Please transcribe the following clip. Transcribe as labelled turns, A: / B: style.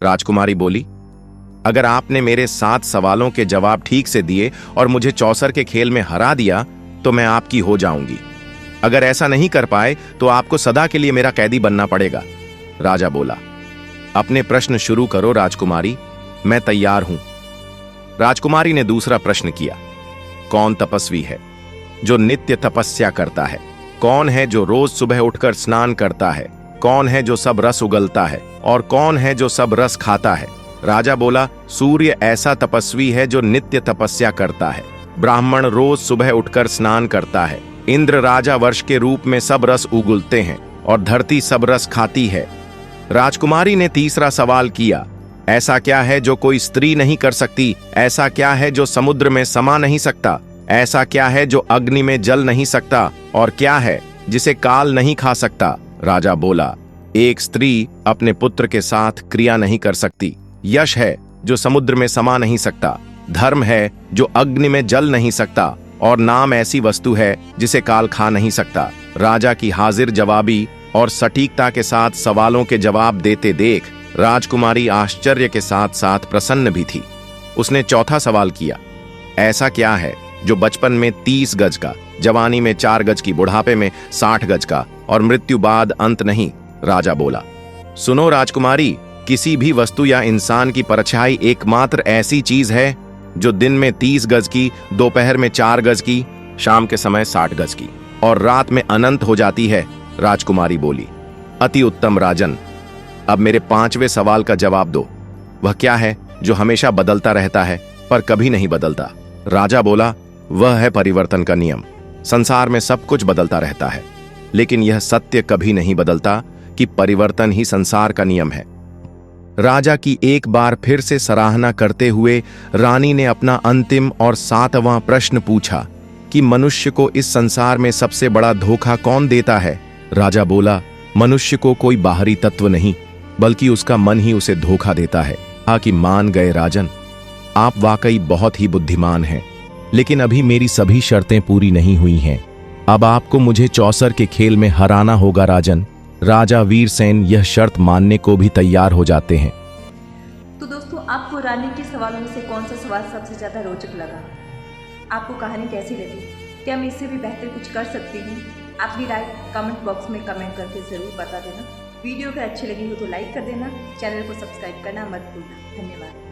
A: राजकुमारी बोली, अगर आपने मेरे 7 सवालों के जवाब ठीक से दिए और मुझे चौसर के खेल में हरा दिया तो मैं आपकी हो जाऊंगी। अगर ऐसा नहीं कर पाए तो आपको सदा के लिए मेरा कैदी बनना पड़ेगा। राजा बोला, अपने प्रश्न शुरू करो राजकुमारी, मैं तैयार हूं। राजकुमारी ने दूसरा प्रश्न किया, कौन तपस्वी है जो नित्य तपस्या करता है? कौन है जो रोज सुबह उठकर स्नान करता है? कौन है जो सब रस उगलता है और कौन है जो सब रस खाता है? राजा बोला, सूर्य ऐसा तपस्वी है जो नित्य तपस्या करता है। ब्राह्मण रोज सुबह उठकर स्नान करता है। इंद्र राजा वर्ष के रूप में सब रस उगलते हैं और धरती सब रस खाती है। राजकुमारी ने तीसरा सवाल किया, ऐसा क्या है जो कोई स्त्री नहीं कर सकती? ऐसा क्या है जो समुद्र में समा नहीं सकता? ऐसा क्या है जो अग्नि में जल नहीं सकता? और क्या है जिसे काल नहीं खा सकता? राजा बोला, एक स्त्री अपने पुत्र के साथ क्रिया नहीं कर सकती। यश है जो समुद्र में समा नहीं सकता। धर्म है जो अग्नि में जल नहीं सकता। और नाम ऐसी वस्तु है जिसे काल खा नहीं सकता। राजा की हाजिर जवाबी और सटीकता के साथ सवालों के जवाब देते देख राजकुमारी आश्चर्य के साथ साथ प्रसन्न भी थी। उसने चौथा सवाल किया, ऐसा क्या है जो बचपन में 30 गज का, जवानी में 4 गज की, बुढ़ापे में 60 गज का और मृत्यु बाद अंत नहीं? राजा बोला, सुनो राजकुमारी, किसी भी वस्तु या इंसान की परछाई एकमात्र ऐसी चीज है जो दिन में 30 गज की, दोपहर में 4 गज की, शाम के समय 60 गज की और रात में अनंत हो जाती है। राजकुमारी बोली, अति उत्तम राजन, अब मेरे 5वें सवाल का जवाब दो। वह क्या है जो हमेशा बदलता रहता है पर कभी नहीं बदलता? राजा बोला, वह है परिवर्तन का नियम। संसार में सब कुछ बदलता रहता है, लेकिन यह सत्य कभी नहीं बदलता कि परिवर्तन ही संसार का नियम है। राजा की एक बार फिर से सराहना करते हुए रानी ने अपना अंतिम और 7वां प्रश्न पूछा कि मनुष्य को इस संसार में सबसे बड़ा धोखा कौन देता है? राजा बोला, मनुष्य को कोई बाहरी तत्व नहीं, बल्कि उसका मन ही उसे धोखा देता है। कि मान गए राजन, आप वाकई बहुत ही बुद्धिमान हैं, लेकिन अभी मेरी सभी शर्तें पूरी नहीं हुई हैं। अब आपको मुझे चौसर के खेल में हराना होगा राजन। राजा वीरसेन यह शर्त मानने को भी तैयार हो जाते हैं।
B: तो दोस्तों, आपको रानी के सवालों में से कौन सा सवाल सबसे ज़्यादा रोचक लगा? आपको कहानी कैसी लगी? क्या मैं इससे भी बेहतर कुछ कर सकती हूँ? अपनी राय कमेंट बॉक्स में कमेंट करके ज़रूर बता देना। वीडियो अगर अच्छी लगी हो तो लाइक कर देना। चैनल को सब्सक्राइब करना मत भूलना। धन्यवाद।